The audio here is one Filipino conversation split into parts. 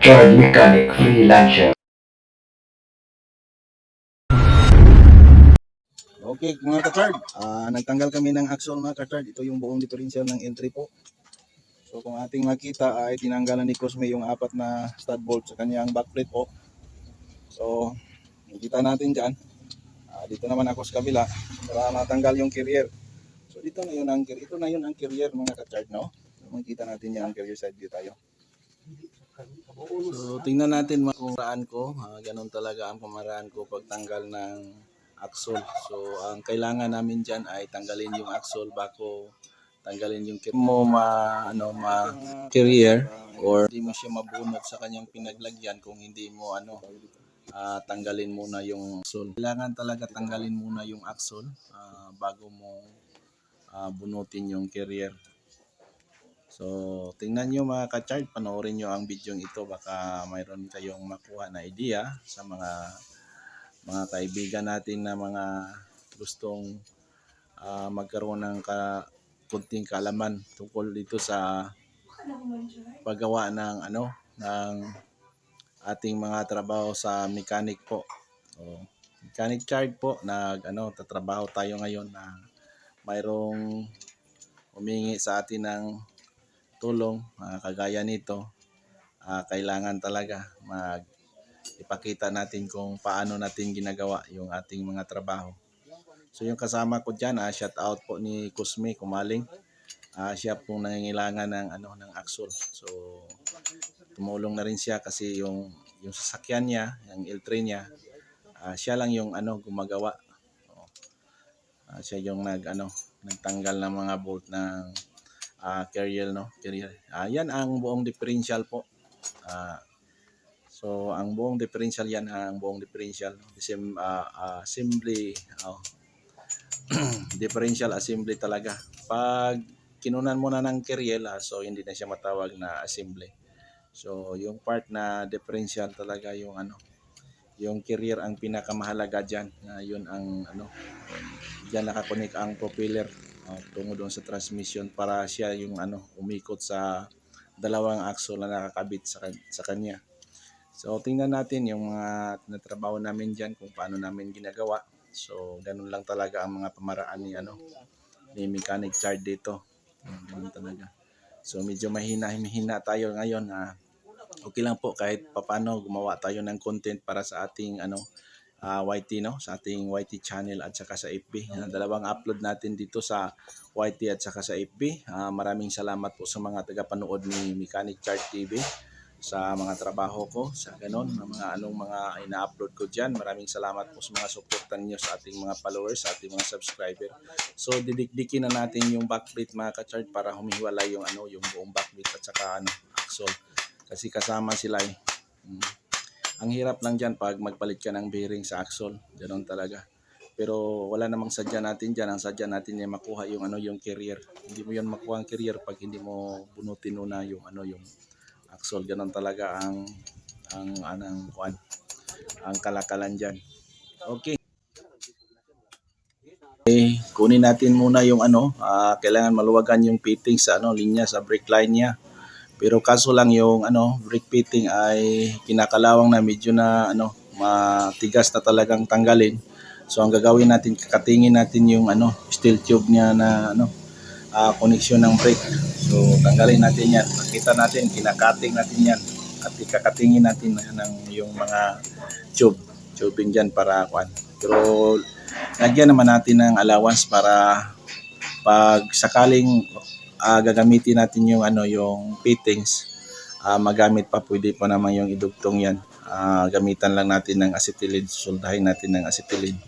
Chard Mechanic Freelancer. Okay mga ka-chard, nagtanggal kami ng axle mga ka-chard. Ito yung buong differential ng entry po. So kung ating makita ay tinanggalan ni Cosme yung apat na stud bolt sa kanyang backplate po. So nakita natin dyan, dito naman ako sa kabila para matanggal yung carrier. So ito na yun ang carrier mga ka-chard, no? So, makita natin yan ang carrier side view tayo. So tingnan natin kung paraan ko, ganun talaga ang pamaraan ko pagtanggal ng axle. So ang kailangan namin diyan ay tanggalin yung axle bago tanggalin yung carrier or hindi mo siya mabunot sa kanyang pinaglagyan kung hindi mo tanggalin muna yung axle. Kailangan talaga tanggalin muna yung axle bago mo bunutin yung carrier. So, tingnan nyo mga ka-chart, panoorin nyo ang video ito, baka mayroon kayong makuha na idea sa mga kaibigan natin na mga gustong magkaroon ng kunting kaalaman tungkol dito sa paggawa ng ng ating mga trabaho sa mechanic po. So, mechanic chart po, tatrabaho tayo ngayon na mayroong humingi sa atin ng tulong kagaya nito. Kailangan talaga ipakita natin kung paano natin ginagawa yung ating mga trabaho. So yung kasama ko dyan, shout out po ni Cosme Kumaling. Siya pong nangangailangan ng axle. So tumulong na rin siya kasi yung sasakyan niya, yung L3 niya, siya lang yung gumagawa. Siya yung nagtanggal ng mga bolt ng carrier, no? Yan ang buong differential po. So ang buong differential yan, ang buong differential assembly, differential assembly talaga. Pag kinunan mo na ng carrier, so hindi na siya matawag na assembly. So yung part na differential talaga yung yung carrier ang pinakamahalaga diyan. Yun ang diyan nakakonek ang propeller tungo doon sa transmission para siya yung umikot sa dalawang axle na nakakabit sa kanya. So tingnan natin yung mga tinatrabaho namin diyan kung paano namin ginagawa. So ganun lang talaga ang mga pamaraan ni mechanic chart dito. Ganun talaga. So medyo mahina tayo ngayon. Okay lang po kahit papaano gumawa tayo ng content para sa ating YT, no, sa ating YT channel at saka sa FB. Dalawang upload natin dito sa YT at saka sa FB. Maraming salamat po sa mga tagapanood ni Mechanic Chart TV sa mga trabaho ko, sa ganon, mga ina-upload ko diyan. Maraming salamat po sa mga suportan niyo sa ating mga followers, sa ating mga subscriber. So didikdikin na natin yung backplate mga ka-chart para humiwalay yung yung buong backplate at saka axle. Kasi kasama sila eh. Ang hirap lang dyan pag magpalit ka ng bearing sa axle. Ganon talaga. Pero wala namang sadya natin dyan. Ang sadya natin ay makuha yung yung carrier. Hindi mo yan makuha ang carrier pag hindi mo bunutin muna yung yung axle. Ganon talaga ang kalakalan dyan. Okay. Kunin natin muna yung kailangan maluwagan yung fitting sa linya sa brake line niya. Pero kaso lang yung brake fitting ay kinakalawang na, medyo na matigas na talagang tanggalin. So ang gagawin natin, kakatingin natin yung steel tube niya na connection ng brake. So tanggalin natin yan. Makita natin, kinakating natin yan. At ikakatingin natin yung mga tubing dyan para Pero lagyan naman natin ng allowance para pag sakaling gagamitin natin yung yung fittings, magamit pa, pwede pa naman yung idugtong yan. Gamitan lang natin ng acetylene, soldahin natin ng acetylene.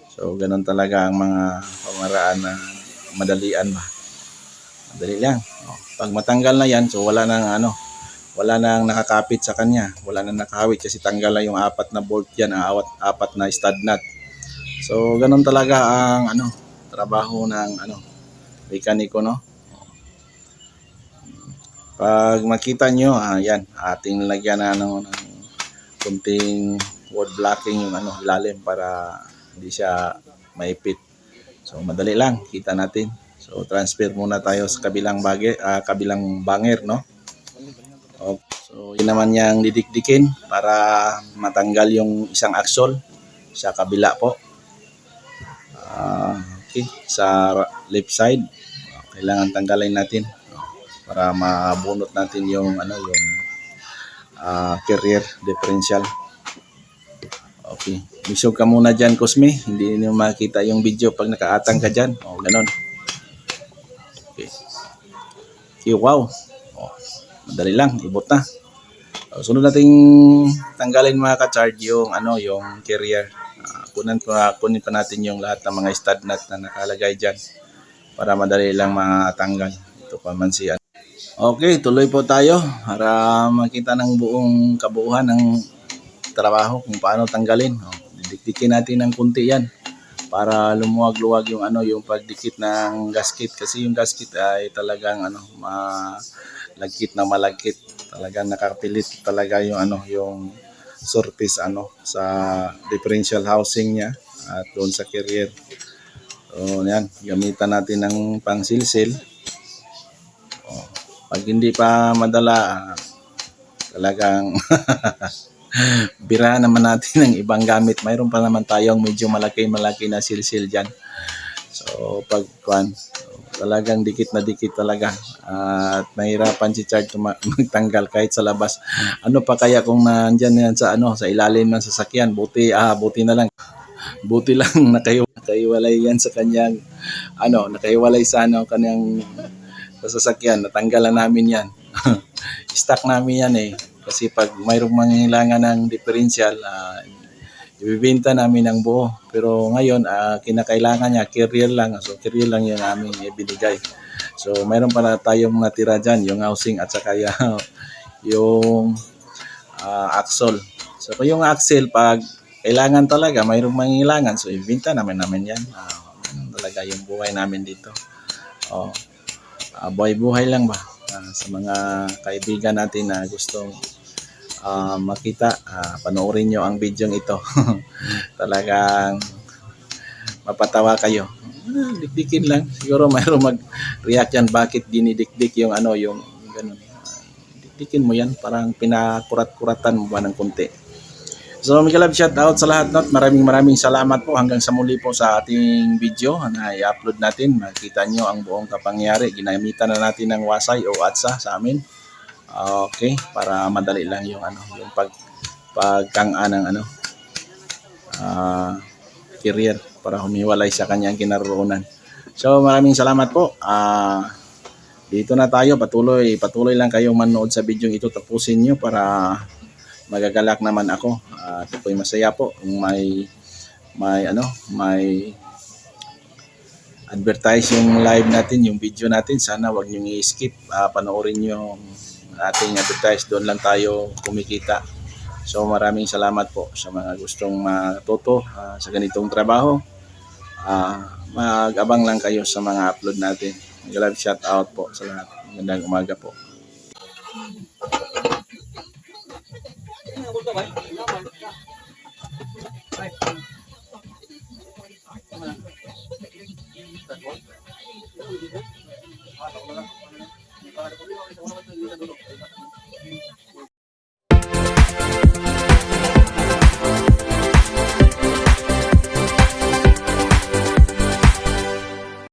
So ganun talaga ang mga pamaraan na madalian ba. Madali lang. Pag matanggal na yan, so wala nang nakakapit sa kanya, wala nang nakahawit kasi tanggal na yung apat na bolt yan, apat na stud nut. So ganun talaga ang trabaho ng mekaniko, no? Pag makita nyo, yan, ating lagyan ng kunting wood blocking yung ilalim para hindi siya maipit. So madali lang, kita natin. So transfer muna tayo sa kabilang banger, no? Okay. So, yun naman yung didikdikin para matanggal yung isang axle sa kabila po. Okay, sa left side, kailangan tanggalin natin para mabunot natin yung yung carrier differential. Okay. Misog ka muna dyan, Cosme. Hindi niyo makita yung video pag nakaatang ka dyan. O, ganon. Okay. Okay, wow. O, madali lang. Ibot na. So, sunod nating tanggalin mga ka-charge yung yung carrier. Kunin pa natin yung lahat ng mga stud nut na nakalagay dyan para madali lang matanggal. Ito pa man si Okay, tuloy po tayo para makita ng buong kabuuan ng trabaho kung paano tanggalin. Didikdikin natin ng kunti yan para lumuwag-luwag yung yung pagdikit ng gasket kasi yung gasket ay talagang malagkit na malagkit. Talagang nakapilit talaga yung yung surface sa differential housing niya at doon sa carrier. So yan, gamitan natin ng pangsilsil. Pag hindi pa madala, talagang bira naman natin ng ibang gamit. Mayroon pa naman tayong medyo malaki na silsil dyan. So, talagang dikit na dikit talaga. At mahirapan si Chard magtanggal kahit sa labas. Ano pa kaya kung nandyan yan sa ilalim ng sasakyan? Buti na lang. Buti lang nakaiwalay yan sa kanyang nakaiwalay sa kanyang sasakyan. Natanggalan namin yan. Stock namin yan eh. Kasi pag mayroong mangailangan ng differential, ibibenta namin ang buo. Pero ngayon, kinakailangan niya, carrier lang. So, carrier lang yung aming ibinigay. So, mayroon pala tayong natira dyan, yung housing at saka yung axle. So, yung axle, pag kailangan talaga, mayroong mangailangan. So, ibibenta namin yan. Talaga yung buhay namin dito. Buhay-buhay lang ba? Sa mga kaibigan natin na gustong makita, panoorin nyo ang video ito. Talagang mapatawa kayo. Dikdikin lang. Siguro mayroong mag-react yan. Bakit dinidikdik yung yung ganun. Dikdikin mo yan. Parang pinakurat-kuratan mo ba ng konti. So, Miguel, shout out sa lahat. Maraming salamat po. Hanggang sa muli po sa ating video na i-upload natin. Makita nyo ang buong kapangyari. Ginamitan na natin ng wasay o atsa sa amin. Okay, para madali lang yung yung pagkang-an ng carrier para humiwalay sa kanyang kinaroroonan. So, maraming salamat po. Dito na tayo. Patuloy lang kayong manood sa video ito. Tapusin nyo para magagalak naman ako. Ito po'y masaya po kung may advertise yung live natin, yung video natin. Sana wag niyo i-skip. Panoorin yung ating advertise. Doon lang tayo kumikita. So maraming salamat po sa mga gustong matuto sa ganitong trabaho. Mag-abang lang kayo sa mga upload natin. Mag-love shout out po sa lahat. Magandang umaga po.